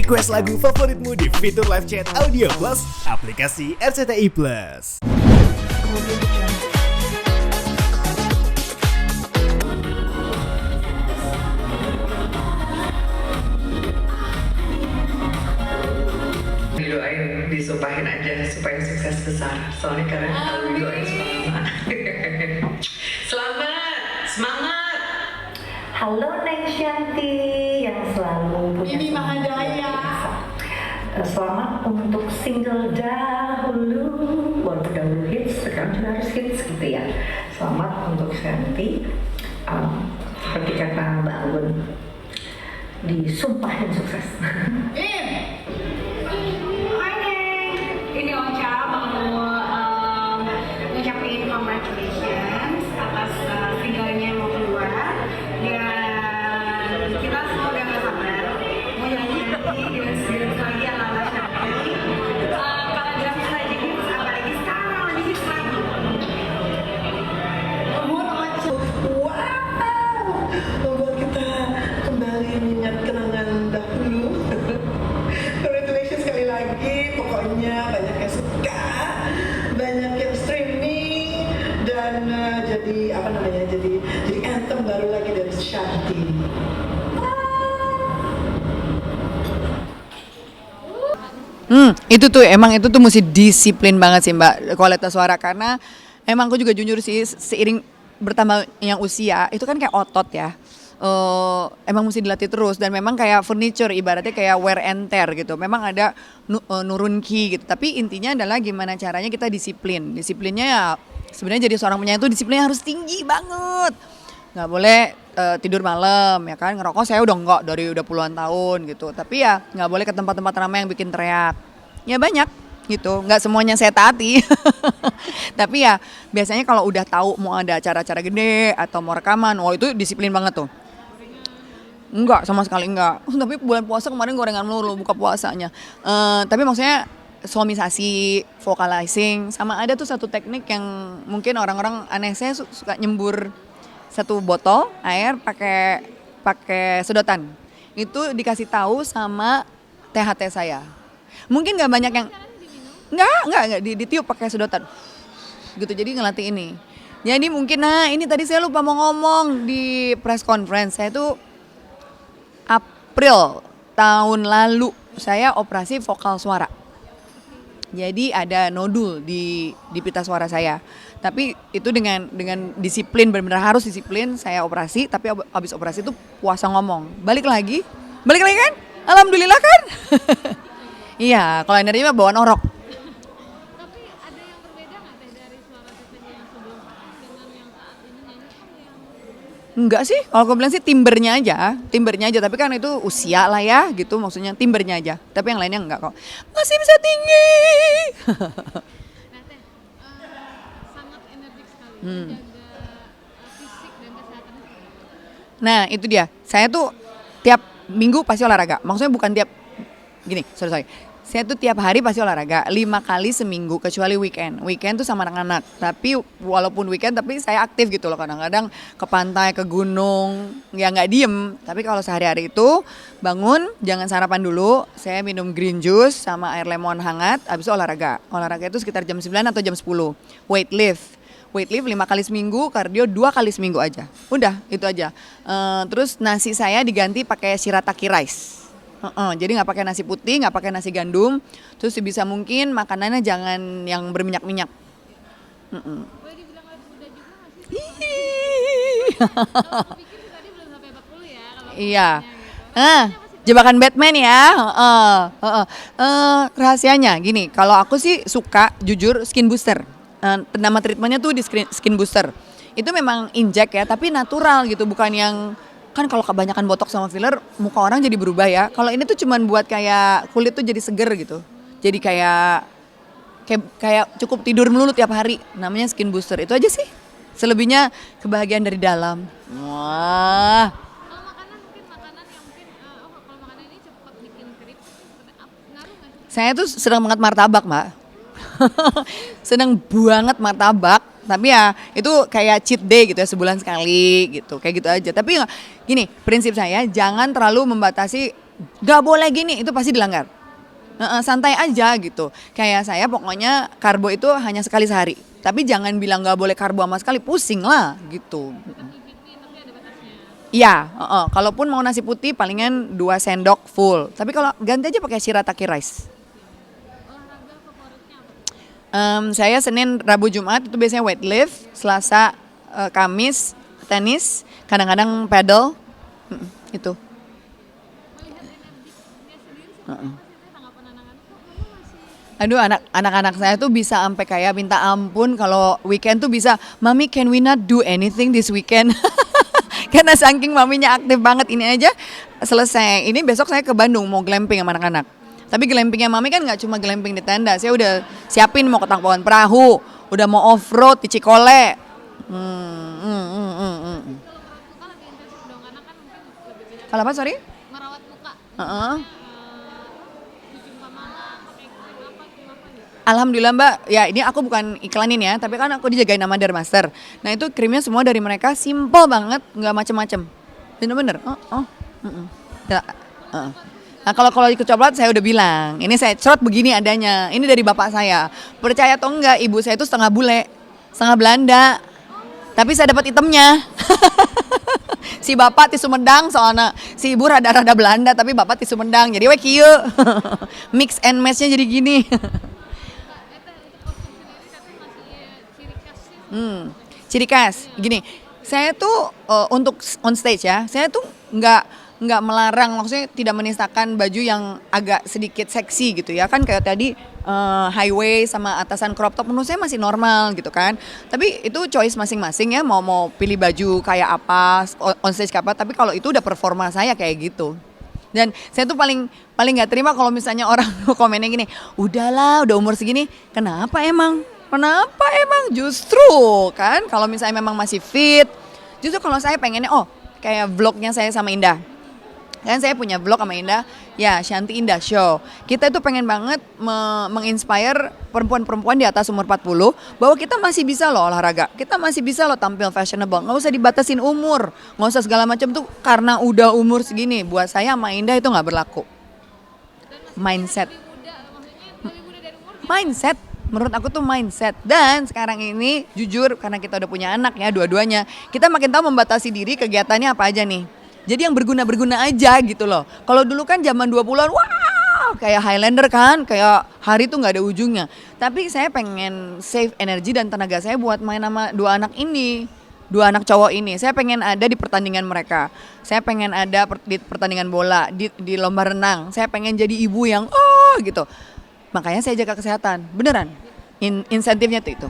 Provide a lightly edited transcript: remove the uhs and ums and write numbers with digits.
Request lagu favoritmu di fitur live chat Audio Plus, aplikasi RCTI Plus. Didoain, disumpahin aja supaya sukses besar. Soalnya karena kalau didoain suka lama. Selamat, semangat. Halo Neng Shanti yang selalu punya Ini Mahadaya. Selamat untuk single dahulu, walaupun dahulu hits, sekarang juga harus hits gitu ya. Selamat untuk Shanti, seperti kata Mbak Agun, disumpahin sukses. Hai Neng, ini Ocha mau ngucapin congratulations atas singlenya yang mau keluar. Dan kita semua udah gak sabar mau nyanyi dengan lagi ala-ala Shanti. Paragrafis lagi hits, apalagi sekarang lagi hits lagi. Umur Ocha. Wow, membuat kita kembali mengingat kenangan dahulu. Congratulations sekali lagi, pokoknya banyak yang suka, banyak yang streaming, dan jadi anthem baru lagi dari Shanti. Itu tuh mesti disiplin banget sih Mbak, kualitas suara, karena emang aku juga jujur sih, seiring bertambah yang usia itu kan kayak otot ya. Emang mesti dilatih terus, dan memang kayak furniture, ibaratnya kayak wear and tear gitu. Memang ada nurun key gitu, tapi intinya adalah gimana caranya kita disiplin. Disiplinnya ya sebenarnya jadi seorang penyanyi itu disiplinnya harus tinggi banget. Nggak boleh tidur malam ya kan, ngerokok saya udah enggak dari udah puluhan tahun gitu. Tapi ya nggak boleh ke tempat-tempat ramai yang bikin teriak. Ya banyak gitu, nggak semuanya saya taati. Tapi ya biasanya kalau udah tahu mau ada acara-acara gede atau mau rekaman, itu disiplin banget tuh. Enggak, sama sekali enggak. Tapi bulan puasa kemarin gorengan melulu buka puasanya. Tapi maksudnya suamisasi, vocalizing, sama ada tuh satu teknik yang mungkin orang-orang aneh, saya suka nyembur satu botol air pakai sedotan. Itu dikasih tahu sama THT saya. Mungkin nggak banyak yang nggak ditiup pakai sedotan. Gitu, jadi ngelatih ini. Jadi mungkin ini tadi saya lupa mau ngomong di press conference. Saya tuh April tahun lalu saya operasi vokal suara. Jadi ada nodul di pita suara saya. Tapi itu dengan disiplin, benar-benar harus disiplin, saya operasi. Tapi abis operasi itu puasa ngomong. Balik lagi kan? Alhamdulillah kan? Iya, kalau energinya mah bawaan orok. Tapi ada yang berbeda nggak teh dari suara tetehnya yang sebelum dengan yang saat ini nyanyi kan yang Enggak sih, kalau aku bilang sih timbernya aja. Tapi kan itu usia lah ya gitu, maksudnya timbernya aja. Tapi yang lainnya enggak kok. Masih bisa tinggi. nah teh sangat energik sekali menjaga fisik dan kesehatan. Nah itu dia, saya tuh tiap minggu pasti olahraga. Maksudnya bukan tiap, gini, sorry. Saya tuh tiap hari pasti olahraga, 5 kali seminggu kecuali weekend. Weekend tuh sama anak-anak, tapi walaupun weekend tapi saya aktif gitu loh. Kadang-kadang ke pantai, ke gunung, ya nggak diem. Tapi kalau sehari-hari itu bangun, jangan sarapan dulu, saya minum green juice sama air lemon hangat, habis itu olahraga. Olahraga itu sekitar jam 9 atau jam 10, Weightlift 5 kali seminggu, kardio 2 kali seminggu aja. Udah, itu aja. Terus nasi saya diganti pakai shirataki rice. Jadi nggak pakai nasi putih, nggak pakai nasi gandum. Terus sebisa mungkin makanannya jangan yang berminyak-minyak. Boleh dibilang lebih muda juga nggak sih? Kalau aku pikir sih tadi belum sampai 40 ya kalau Iya. gitu. Jebakan Batman ya. Rahasianya gini, kalau aku sih suka jujur skin booster. Nama treatmentnya tuh di skin booster. Itu memang injek ya, tapi natural gitu, bukan yang kan kalau kebanyakan botox sama filler muka orang jadi berubah ya. Kalau ini tuh cuman buat kayak kulit tuh jadi seger gitu. Jadi kayak cukup tidur melulu tiap hari. Namanya skin booster. Itu aja sih. Selebihnya kebahagiaan dari dalam. Wah. Kalau makanan mungkin makanan yang mungkin kalau makanan ini cepat bikin kerip ngaruh nggak sih? Saya tuh sedang banget martabak, Mbak. Seneng banget martabak. Tapi ya itu kayak cheat day gitu ya, sebulan sekali gitu, kayak gitu aja. Tapi gini, prinsip saya jangan terlalu membatasi gak boleh gini, itu pasti dilanggar. Santai aja gitu. Kayak saya pokoknya karbo itu hanya sekali sehari. Tapi jangan bilang gak boleh karbo sama sekali, pusing lah gitu. Iya, kalaupun mau nasi putih palingan 2 sendok full. Tapi kalau ganti aja pakai shirataki rice. Saya Senin, Rabu, Jumat itu biasanya weightlift, Selasa, Kamis tenis, kadang-kadang paddle, itu. Aduh, anak-anak saya tuh bisa sampai kayak minta ampun kalau weekend tuh bisa, Mami can we not do anything this weekend? Karena saking maminya aktif banget, ini aja selesai. Ini besok saya ke Bandung mau glamping sama anak-anak. Tapi glampingnya mami kan nggak cuma glamping di tenda, saya udah siapin mau ke Tangkuban Perahu, udah mau off-road di Cikole. Kalau apa, sorry? Merawat muka. Alhamdulillah Mbak, ya ini aku bukan iklanin ya, tapi kan aku dijagain nama Dermaster. Nah itu krimnya semua dari mereka, simple banget, nggak macem-macem. Bener-bener. Nah kalau ikut coklat saya udah bilang, ini saya cerot begini adanya, ini dari bapak saya. Percaya atau enggak, ibu saya itu setengah bule, setengah Belanda, tapi saya dapat itemnya. Si bapak di Sumedang soalnya, si ibu rada-rada Belanda, tapi bapak di Sumedang, jadi kieu. Mix and match-nya jadi gini. Ciri khas, gini, saya tuh untuk on stage ya, saya tuh nggak melarang, maksudnya tidak menistakan baju yang agak sedikit seksi gitu ya, kan kayak tadi high waist sama atasan crop top menurut saya masih normal gitu kan, tapi itu choice masing-masing ya, mau pilih baju kayak apa, on stage kayak apa, tapi kalau itu udah performa saya kayak gitu. Dan saya tuh paling nggak terima kalau misalnya orang komennya gini, udahlah udah umur segini, kenapa emang justru kan kalau misalnya memang masih fit, justru kalau saya pengennya kayak vlognya saya sama Indah. Kan saya punya vlog sama Indah, ya Shanti Indah Show. Kita itu pengen banget menginspire perempuan-perempuan di atas umur 40 bahwa kita masih bisa loh olahraga, kita masih bisa loh tampil fashionable, nggak usah dibatasin umur, nggak usah segala macam tuh karena udah umur segini. Buat saya sama Indah itu nggak berlaku. Mindset, menurut aku tuh mindset. Dan sekarang ini jujur karena kita udah punya anak ya dua-duanya, kita makin tahu membatasi diri kegiatannya apa aja nih. Jadi yang berguna-berguna aja gitu loh. Kalau dulu kan zaman 20-an, wah kayak Highlander kan, kayak hari tuh gak ada ujungnya. Tapi saya pengen save energi dan tenaga saya buat main sama 2 anak ini. 2 anak cowok ini, saya pengen ada di pertandingan mereka. Saya pengen ada di pertandingan bola, di lomba renang. Saya pengen jadi ibu yang gitu. Makanya saya jaga kesehatan, beneran. Insentifnya tuh itu.